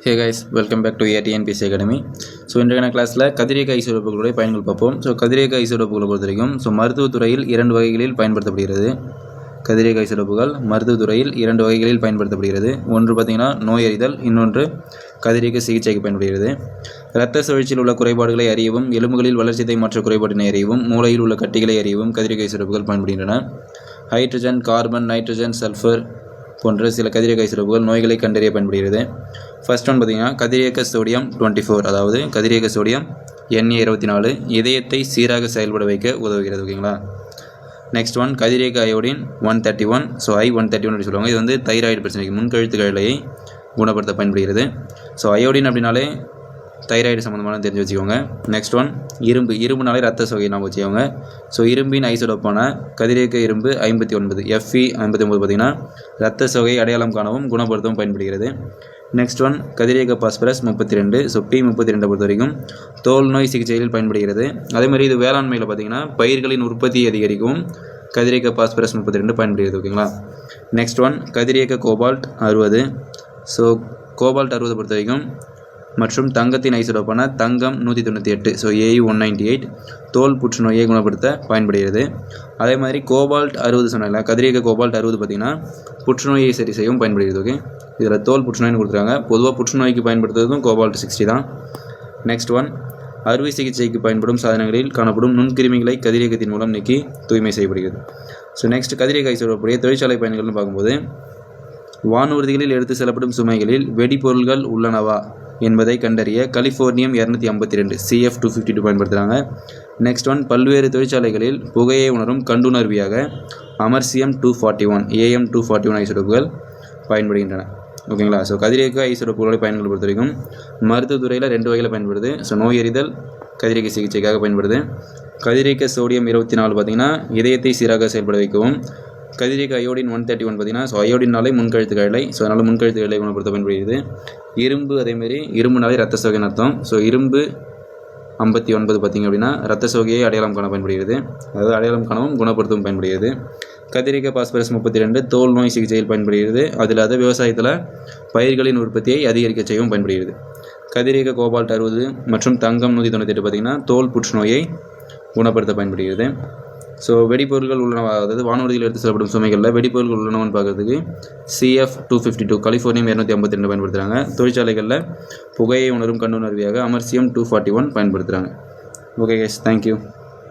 Hey guys, welcome back to ATNPC academy. So இன்றைய கிளாஸில் கதிரியக்க ஐசோடோப்புகளுடைய பயன்கள் பார்ப்போம். ஸோ கதிரியக்க ஐசோடோப்புகளை பொறுத்த வரைக்கும் மருத்துவத்துறையில் 2 வகைகளில் பயன்படுத்தப்படுகிறது. கதிரியக்க ஐசோடோப்புகள் மருத்துவத்துறையில் 2 வகைகளில் பயன்படுத்தப்படுகிறது. ஒன்று பார்த்திங்கன்னா நோயறிதல், இன்னொன்று கதிரியக்க சிகிச்சைக்கு பயன்படுகிறது. இரத்த சுழற்சியில் உள்ள குறைபாடுகளை அறியவும், எலும்புகளில் வளர்ச்சிதை மாற்ற குறைபாட்டினை அறியவும், மூளையில் உள்ள கட்டிகளை அறியவும் கதிரியக்க ஐசோடோப்புகள் பயன்படுகின்றன. ஹைட்ரஜன், கார்பன், நைட்ரஜன், சல்ஃபர் போன்ற சில கதிரியக்க ஐசோடோப்புகள் நோய்களை கண்டறிய பயன்படுகிறது. ஃபர்ஸ்ட் ஒன் பார்த்திங்கன்னா கதிரியக்க சோடியம் 24, அதாவது கதிரியக்க சோடியம் Na24 இதயத்தை சீராக செயல்பட வைக்க உதவுகிறது. ஓகேங்களா. நெக்ஸ்ட் ஒன் கதிரியக்க அயோடின் 131. ஸோ I-131 அப்படி சொல்லுவாங்க. இது வந்து தைராய்டு பிரச்சனைக்கு முன்கழுத்து கழலையை குணப்படுத்த பயன்படுகிறது. ஸோ அயோடின் அப்படின்னாலே தைராய்டு சம்மந்தமான தெரிஞ்சு வச்சுக்கோங்க. நெக்ஸ்ட் ஒன் இரும்புனாலே ரத்த சோகை நாம் வச்சுக்கோங்க. ஸோ இரும்பின் ஐசோடோப்பான கதிரியக்க இரும்பு 59 Fe59 பார்த்திங்கன்னா ரத்த சோகை அடையாளம் காணவும் குணப்படுத்தவும் பயன்படுகிறது. நெக்ஸ்ட் ஒன் கதிரியக்க பாஸ்பரஸ் 32. ஸோ P32 பொறுத்த வரைக்கும் தோல் நோய் சிகிச்சையில் பயன்படுகிறது. அதேமாதிரி இது வேளாண்மையில் பார்த்திங்கன்னா பயிர்களின் உற்பத்தியை அதிகரிக்கவும் கதிரியக்க பாஸ்பரஸ் 32 பயன்படுகிறது. ஓகேங்களா. நெக்ஸ்ட் ஒன் கதிரியக்க கோபால்ட் 60. ஸோ கோபால்ட் 60 பொறுத்த வரைக்கும் மற்றும் தங்கத்தின் ஐசோடோப்பான தங்கம் 198. ஸோ Au198 தோல் புற்றுநோயை குணப்படுத்த பயன்படுகிறது. அதே மாதிரி கோபால்ட் 60 சொன்னால கதிரியக்க கோபால்ட் 60 பார்த்திங்கன்னா புற்றுநோயை சரி செய்யவும் பயன்படுகிறது. ஓகே, இதில் தோல் புற்றுநோய்னு கொடுத்துருக்காங்க. பொதுவாக புற்றுநோய்க்கு பயன்படுத்துவதும் கோபால்ட் 60 தான். நெக்ஸ்ட் ஒன் அறுவை சிகிச்சைக்கு பயன்படும் சாதனங்களில் காணப்படும் நுண்கிருமிகளை கதிரியக்கத்தின் மூலம் நீக்கி தூய்மை செய்யப்படுகிறது. ஸோ நெக்ஸ்ட் கதிரியக்க ஐசோடோப்புடைய தொழிற்சாலை பயன்கள்னு பார்க்கும்போது வானூர்திகளில் எடுத்து செல்லப்படும் சுமைகளில் வெடிபொருள்கள் உள்ளனவா என்பதை கண்டறிய கலிஃபோர்னியம் 252 CF252 பயன்படுத்துகிறாங்க. நெக்ஸ்ட் ஒன் பல்வேறு தொழிற்சாலைகளில் புகையை உணரும் கண்டுணர்வியாக அமர்சியம் 241 AM241 ஐசோடோப்புகள் பயன்படுகின்றன. ஓகேங்களா. ஸோ கதிரியக்க ஐசோடோப்புகளை பயன்கள் பொறுத்த வரைக்கும் மருத்துவத்துறையில் 2 வகையில் பயன்படுது. ஸோ நோயறிதல் கதிரியக்க சிகிச்சைக்காக பயன்படுது. கதிரியக்க சோடியம் 24 பார்த்திங்கன்னா இதயத்தை சீராக செயல்பட வைக்கவும். கதிரியக்க அயோடின் 131 பார்த்திங்கன்னா ஸோ அயோடினாலே முன்கழுத்து கழலை, ஸோ அதனால் முன்கழுத்து கழலை குணப்படுத்த பயன்படுகிறது. இரும்பு அதேமாரி இரும்புனாலே ரத்த சோகைன்னு அர்த்தம். ஸோ இரும்பு 59 பார்த்திங்க அப்படின்னா ரத்த சோகையை அடையாளம் காண பயன்படுகிறது, அதாவது அடையாளம் காணவும் குணப்படுத்தவும் பயன்படுகிறது. கதிரியக்க பாஸ்பரஸ் 32 தோல் நோய் சிகிச்சையில் பயன்படுகிறது. அதில் விவசாயத்தில் பயிர்களின் உற்பத்தியை அதிகரிக்க செய்யவும் பயன்படுகிறது. கதிரியக்க கோபால்ட் 60 மற்றும் தங்கம் 198 பார்த்திங்கன்னா தோல் புற்றுநோயை குணப்படுத்த பயன்படுகிறது. ஸோ வெடிப்பொருட்கள் உள்ளனவா, அதாவது வானூர்தியில் எடுத்து செல்லப்படும் சுமைகளில் வெடிப்பொருட்கள் உள்ளனவான்னு பார்க்கறதுக்கு CF252 கலிஃபோர்னியம் 252 பயன்படுத்துகிறாங்க. தொழிற்சாலைகளில் புகையை உணரும் கண்டுணர்வியாக அமர்சியம் 241 பயன்படுத்துகிறாங்க. Okay guys, thank you.